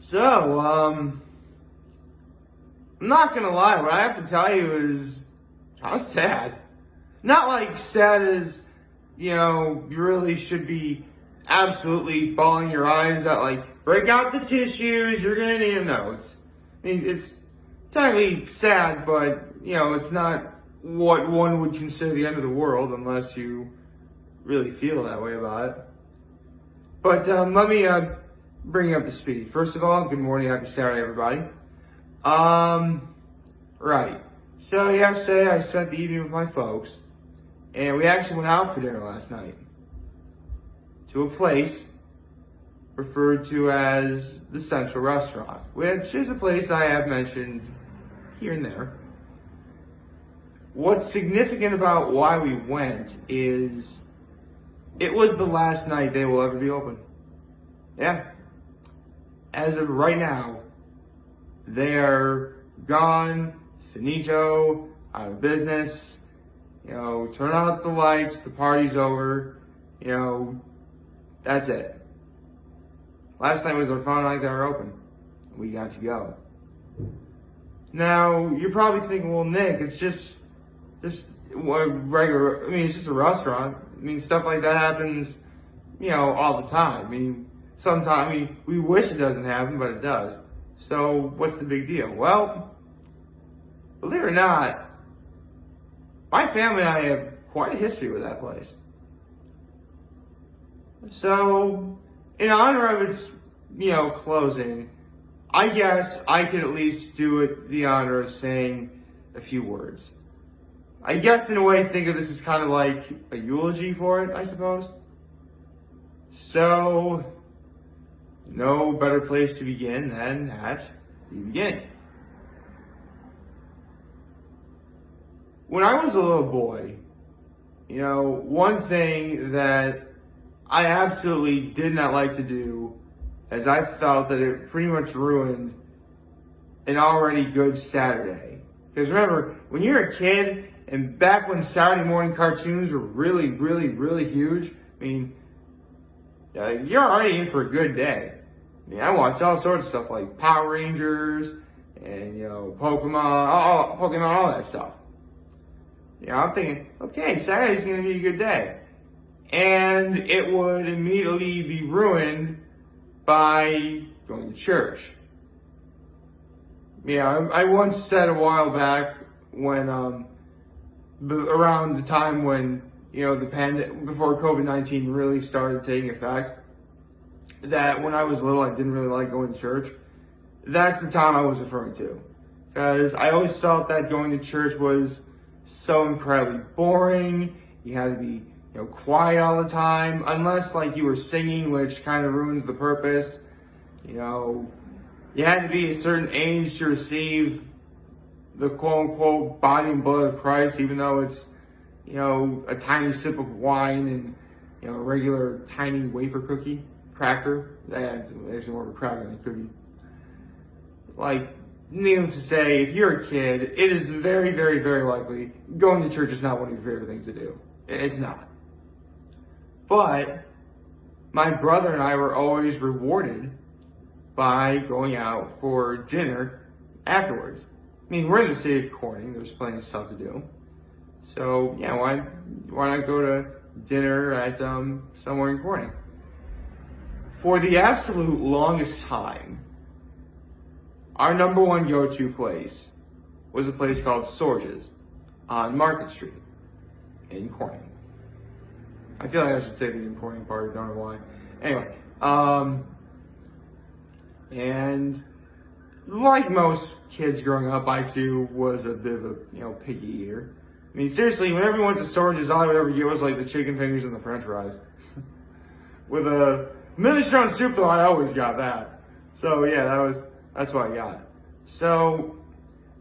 So, I'm not gonna lie, what I have to tell you is kind of sad. Not like sad as, you really should be absolutely bawling your eyes out, like, break out the tissues, you're gonna need them. No, it's technically sad, but, it's not what one would consider the end of the world unless you really feel that way about it. But let me bring you up to speed. First of all, good morning, happy Saturday, everybody. Right. So yesterday I spent the evening with my folks, and we actually went out for dinner last night to a place referred to as the Central Restaurant, which is a place I have mentioned here and there. What's significant about why we went is it was the last night they will ever be open. Yeah. As of right now, they are gone, finito, out of business. Turn out the lights, the party's over. That's it. Last night was our final night they were open. We got to go. Now, you're probably thinking, well, Nick, it's just regular, it's just a restaurant. Stuff like that happens, all the time. Sometimes, we wish it doesn't happen, but it does. So, what's the big deal? Well, believe it or not, my family and I have quite a history with that place. So, in honor of its, closing, I guess I could at least do it the honor of saying a few words. I guess in a way, think of this as kind of like a eulogy for it, I suppose. So, no better place to begin than at the beginning. When I was a little boy, one thing that I absolutely did not like to do, as I felt that it pretty much ruined an already good Saturday. Because remember, when you're a kid, and back when Saturday morning cartoons were really, really, really huge, you're already in for a good day. I watched all sorts of stuff like Power Rangers and, Pokemon, all that stuff. I'm thinking, okay, Saturday's going to be a good day. And it would immediately be ruined by going to church. I once said a while back when, around the time when, the pandemic, before COVID-19 really started taking effect, that when I was little, I didn't really like going to church. That's the time I was referring to. Because I always felt that going to church was so incredibly boring. You had to be, quiet all the time, unless you were singing, which kind of ruins the purpose. You had to be a certain age to receive the quote-unquote body and blood of Christ, even though it's, a tiny sip of wine and, a regular tiny wafer cracker. That's actually more of a cracker than a cookie. Needless to say, if you're a kid, it is very, very, very likely going to church is not one of your favorite things to do. It's not. But my brother and I were always rewarded by going out for dinner afterwards. We're in the city of Corning. There's plenty of stuff to do. So, why not go to dinner at somewhere in Corning? For the absolute longest time, our number one go-to place was a place called Sorge's on Market Street in Corning. I feel like I should say the in Corning part, I don't know why. Anyway, and like most kids growing up, I too was a bit of a, picky eater. Seriously, whenever we went to Sorge's, all I would ever get was the chicken fingers and the french fries. With a minestrone soup though, I always got that. So yeah, that's what I got. So,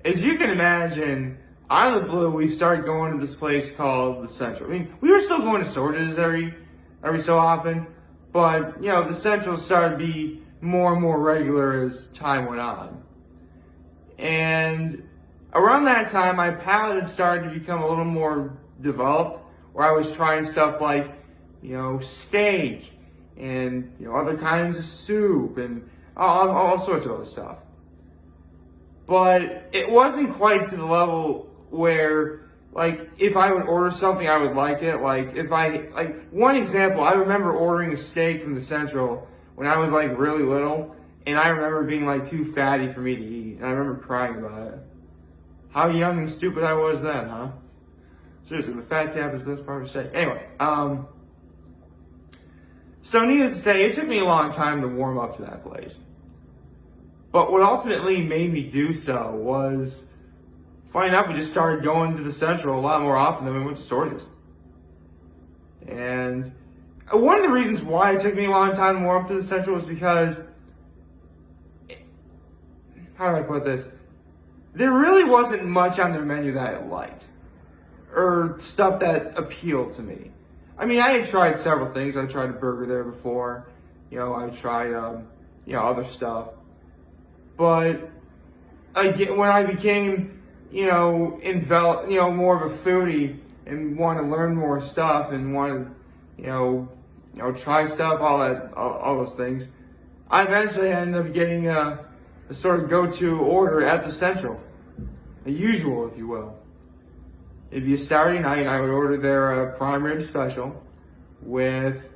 as you can imagine, out of the blue, we started going to this place called the Central. We were still going to Sorge's every so often, but, the Central started to be more and more regular as time went on. And around that time, my palate had started to become a little more developed, where I was trying stuff like, steak and, other kinds of soup. And all sorts of other stuff. But it wasn't quite to the level where, like, if I would order something, I would like it. One example, I remember ordering a steak from the Central when I was, like, really little, and I remember being, like, too fatty for me to eat, and I remember crying about it. How young and stupid I was then, huh? Seriously, the fat cap is the best part of the steak. Anyway, so needless to say, it took me a long time to warm up to that place. But what ultimately made me do so was, funny enough, we just started going to the Central a lot more often than we went to Sorges. And one of the reasons why it took me a long time to warm up to the Central was because, how do I put this? There really wasn't much on their menu that I liked, or stuff that appealed to me. I mean, I had tried several things. I tried a burger there before. I tried, other stuff. But again, when I became, more of a foodie and want to learn more stuff and want to, try stuff, all those things, I eventually ended up getting a sort of go-to order at the Central, a usual, if you will. It'd be a Saturday night, and I would order their prime rib special with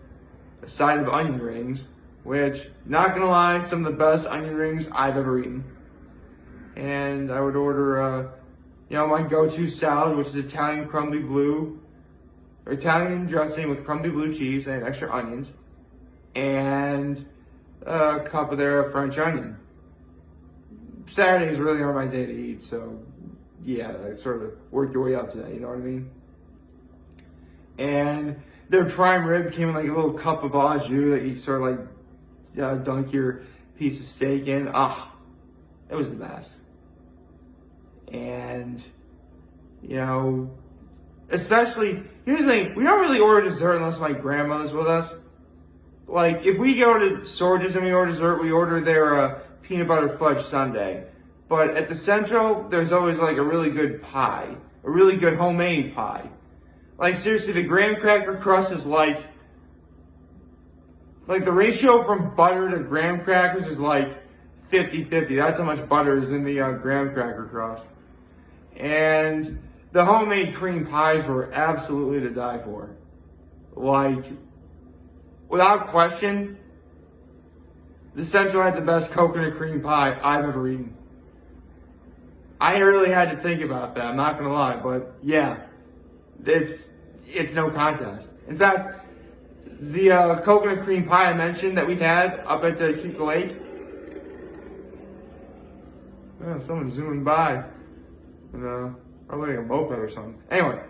a side of onion rings, which, not gonna lie, some of the best onion rings I've ever eaten. And I would order, my go-to salad, which is Italian dressing with crumbly blue cheese and extra onions, and a cup of their French onion. Saturdays really are my day to eat, so yeah, I sort of work your way up to that, you know what I mean? And their prime rib came in like a little cup of au jus that you sort of like dunk your piece of steak in. It was the best. And, especially, here's the thing, we don't really order dessert unless my grandmother's with us. Like, if we go to Sorges and we order dessert, we order their peanut butter fudge sundae. But at the Central, there's always like a really good pie, a really good homemade pie. Like, seriously, the graham cracker crust is like the ratio from butter to graham crackers is like 50-50. That's how much butter is in the graham cracker crust. And the homemade cream pies were absolutely to die for. Like, without question, the Central had the best coconut cream pie I've ever eaten. I really had to think about that, I'm not gonna lie, but yeah, it's no contest. In fact, the coconut cream pie I mentioned that we had up at the Keep the Lake, someone's zooming by, and probably like a moped or something. Anyway,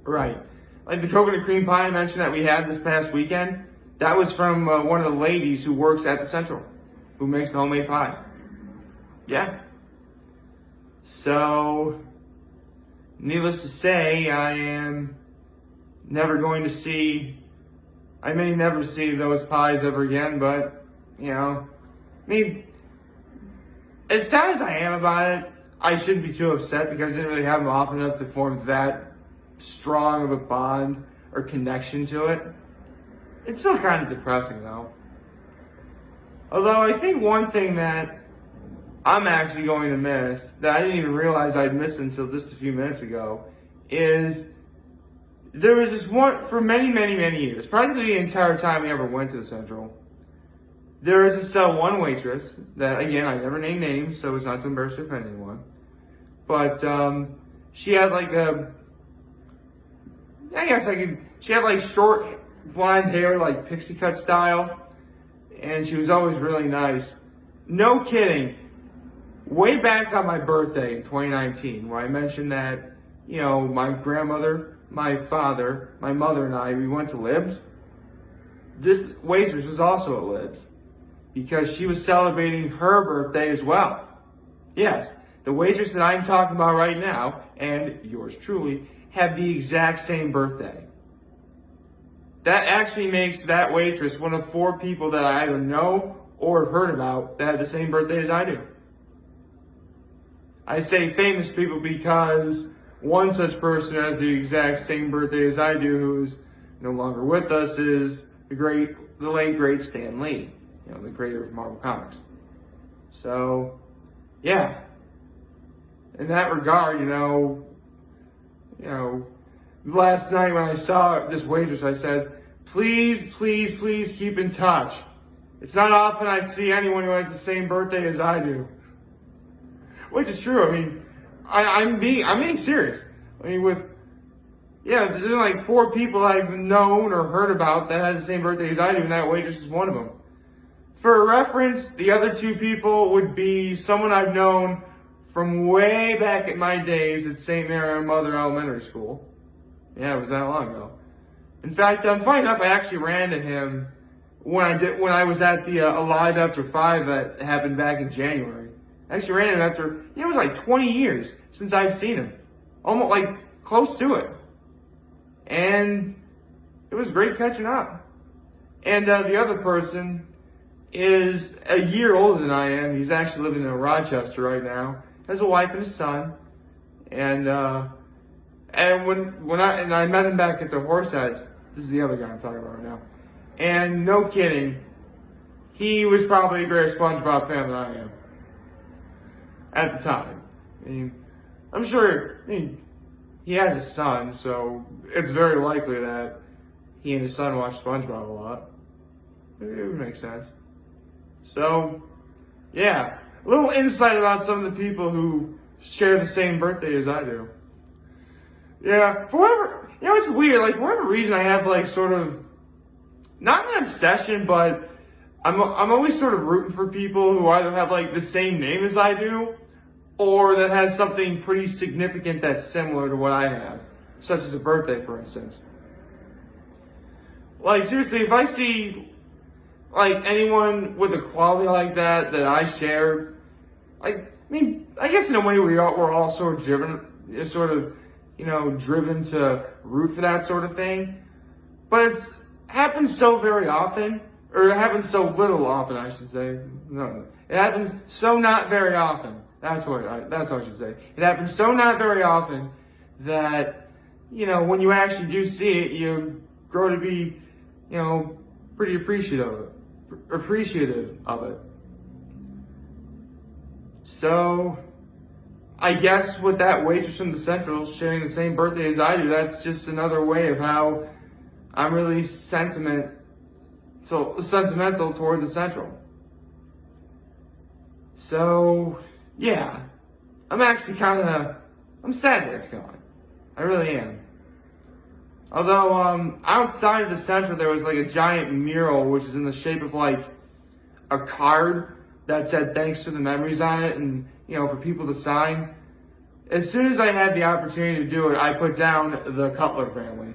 right, like the coconut cream pie I mentioned that we had this past weekend, that was from one of the ladies who works at the Central, who makes the homemade pies. Yeah. So, needless to say, I am never going to see, I may never see those pies ever again, but, I mean, as sad as I am about it, I shouldn't be too upset because I didn't really have them often enough to form that strong of a bond or connection to it. It's still kind of depressing, though. Although I think one thing that I'm actually going to miss, that I didn't even realize I'd missed until just a few minutes ago, is there was this one, for many, many, many years, probably the entire time we ever went to the Central, there was this one waitress that, again, I never named names, so it's not to embarrass or offend anyone, but she had like she had like short blonde hair, like pixie cut style, and she was always really nice. No kidding. Way back on my birthday in 2019, where I mentioned that, my grandmother, my father, my mother, and I, we went to Libs. This waitress was also at Libs because she was celebrating her birthday as well. Yes, the waitress that I'm talking about right now, and yours truly, have the exact same birthday. That actually makes that waitress one of 4 people that I either know or have heard about that have the same birthday as I do. I say famous people because one such person has the exact same birthday as I do, who's no longer with us, is the late great Stan Lee. the creator of Marvel Comics. So, yeah. In that regard, last night when I saw this waitress, I said, please, please, please keep in touch. It's not often I see anyone who has the same birthday as I do. Which is true. I mean, I'm being serious. I mean, there's been like 4 people I've known or heard about that has the same birthday as I do, and that waitress is one of them. For reference, the other 2 people would be someone I've known from way back in my days at St. Mary Mother Elementary School. Yeah, it was that long ago. In fact, funny enough, I actually ran into him when I was at the Alive After 5 that happened back in January. I actually ran into him after, it was like 20 years since I've seen him. Almost like close to it. And it was great catching up. And the other person is a year older than I am. He's actually living in Rochester right now. Has a wife and a son. And when I met him back at the horse heads, this is the other guy I'm talking about right now. And no kidding, he was probably a greater SpongeBob fan than I am. At the time. I mean, I'm sure, he has a son, so it's very likely that he and his son watch SpongeBob a lot. It would make sense. So, yeah. A little insight about some of the people who share the same birthday as I do. Yeah, for whatever, it's weird, like, for whatever reason I have, like, sort of, not an obsession, but I'm always sort of rooting for people who either have, like, the same name as I do, or that has something pretty significant that's similar to what I have, such as a birthday, for instance. Like, seriously, if I see, like, anyone with a quality like that I share, like, I guess in a way we're all sort of driven to root for that sort of thing. But it happens so very often, or it happens so little often, I should say. No, it happens so not very often. That's what I should say. It happens so not very often that, when you actually do see it, you grow to be, pretty appreciative of it. So, I guess with that waitress from the Central sharing the same birthday as I do, that's just another way of how I'm really sentimental toward the Central. So, yeah, I'm actually I'm sad that it's gone. I really am. Although, outside of the Central, there was like a giant mural, which is in the shape of like a card that said thanks for the memories on it and, for people to sign. As soon as I had the opportunity to do it, I put down the Cutler family.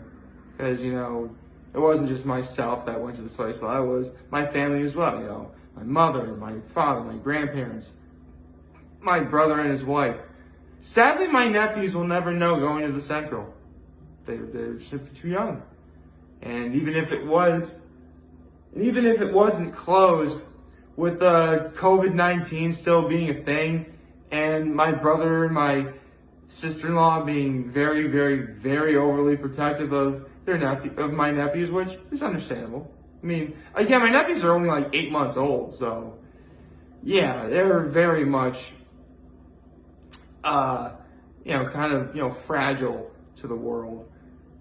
Because, it wasn't just myself that went to this place. I was my family as well, My mother, my father, my grandparents, my brother and his wife. Sadly, my nephews will never know going to the Central. They're simply too young. And even if it wasn't closed, with COVID-19 still being a thing, and my brother and my sister-in-law being very, very, very overly protective of my nephews, which is understandable. Again, my nephews are only like 8 months old, so yeah, they're very much, fragile to the world.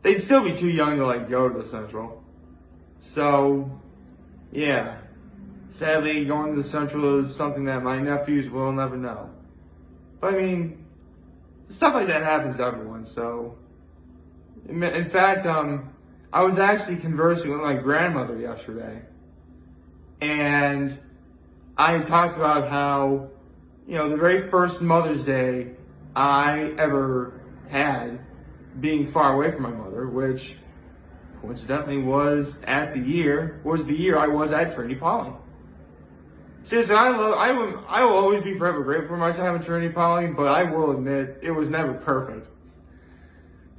They'd still be too young to like go to the Central. So, yeah. Sadly, going to the Central is something that my nephews will never know. But stuff like that happens to everyone, so. In fact, I was actually conversing with my grandmother yesterday. And I talked about how, the very first Mother's Day I ever had being far away from my mother, which coincidentally was the year I was at Trinity Poly. Seriously, I will always be forever grateful for my time at Trinity Poly, but I will admit it was never perfect.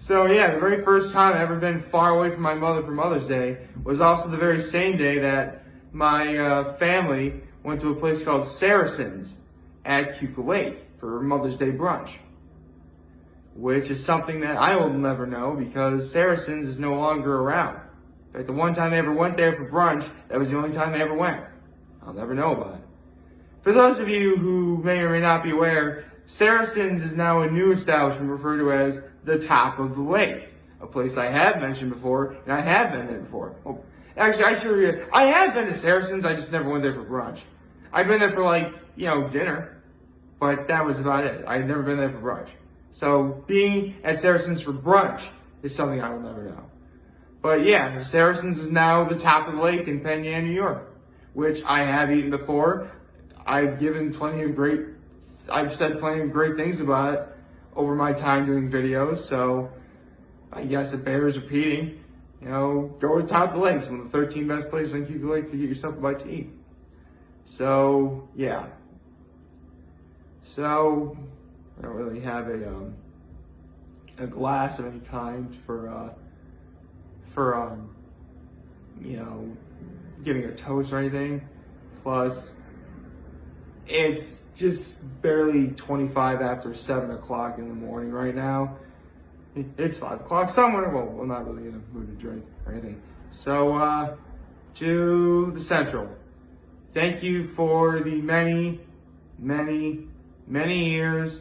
So yeah, the very first time I ever been far away from my mother for Mother's Day was also the very same day that my family went to a place called Saracens at Cuca Lake for Mother's Day brunch, which is something that I will never know because Saracens is no longer around. In fact, the one time they ever went there for brunch, that was the only time they ever went. I'll never know about it. For those of you who may or may not be aware, Saracens is now a new establishment referred to as the Top of the Lake, a place I have mentioned before, and I have been there before. Well, actually, I have been to Saracens, I just never went there for brunch. I've been there for dinner, but that was about it. I've never been there for brunch. So being at Saracens for brunch is something I will never know. But yeah, Saracens is now the Top of the Lake in Penn Yan, New York, which I have eaten before. I've said plenty of great things about it over my time doing videos, so I guess it bears repeating. Go to Top of the Lake. It's one of the 13 best places in Keep Lake to get yourself a bite to eat. So, yeah. So, I don't really have a glass of any kind for giving a toast or anything. Plus, it's just barely 25 after 7 o'clock in the morning right now. It's 5 o'clock somewhere. Well, I'm not really in a mood to drink or anything. So, to the Central. Thank you for the many, many, many years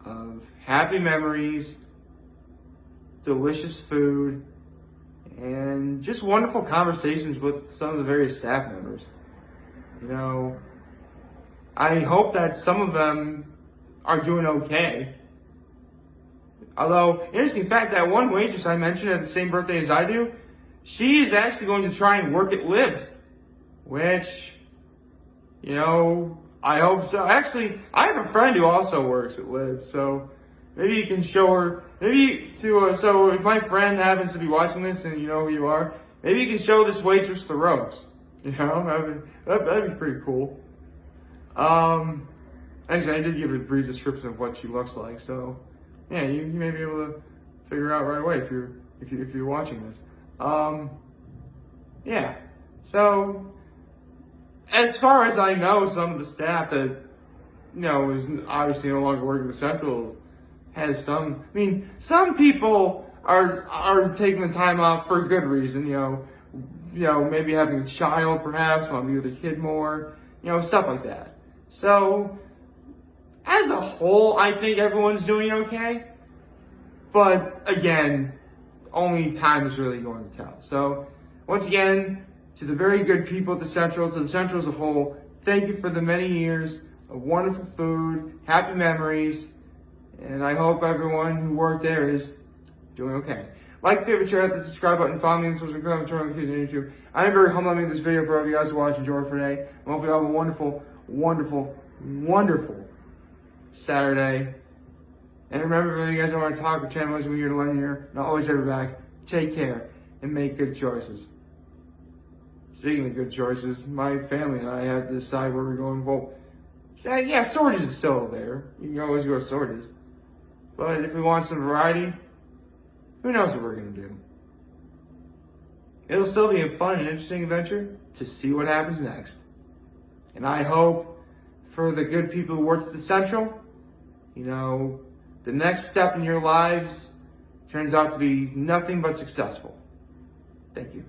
of happy memories, delicious food, and just wonderful conversations with some of the various staff members. I hope that some of them are doing okay. Although, interesting fact, that one waitress I mentioned had the same birthday as I do, she is actually going to try and work at Libs, which, I hope so. Actually, I have a friend who also works at Libs, so maybe you can show her, so if my friend happens to be watching this and you know who you are, maybe you can show this waitress the ropes. That'd be pretty cool. Actually, I did give a brief description of what she looks like, so yeah, you may be able to figure out right away if you're watching this. Yeah. So, as far as I know, some of the staff that is obviously no longer working at the Central has some. I mean, some people are taking the time off for a good reason. Maybe having a child, perhaps, want to be with a kid more. Stuff like that. So, as a whole, I think everyone's doing okay. But again, only time is really going to tell. So, once again, to the very good people at the Central, to the Central as a whole, thank you for the many years of wonderful food, happy memories, and I hope everyone who worked there is doing okay. Like, favorite, share, hit the subscribe button, follow me on social media, turn on the YouTube. I am very humbled to make this video for all of you guys who watch and enjoy for today. I hope you have a wonderful, wonderful, wonderful Saturday. And remember, if you guys don't want to talk or channel, we're here to learn here. And I'll always have your back. Take care and make good choices. Speaking of good choices, my family and I had to decide where we're going. Well, yeah, Swords is still there. You can always go to Swords. But if we want some variety, who knows what we're going to do. It'll still be a fun and interesting adventure to see what happens next. And I hope for the good people who work at the Central, the next step in your lives turns out to be nothing but successful. Thank you.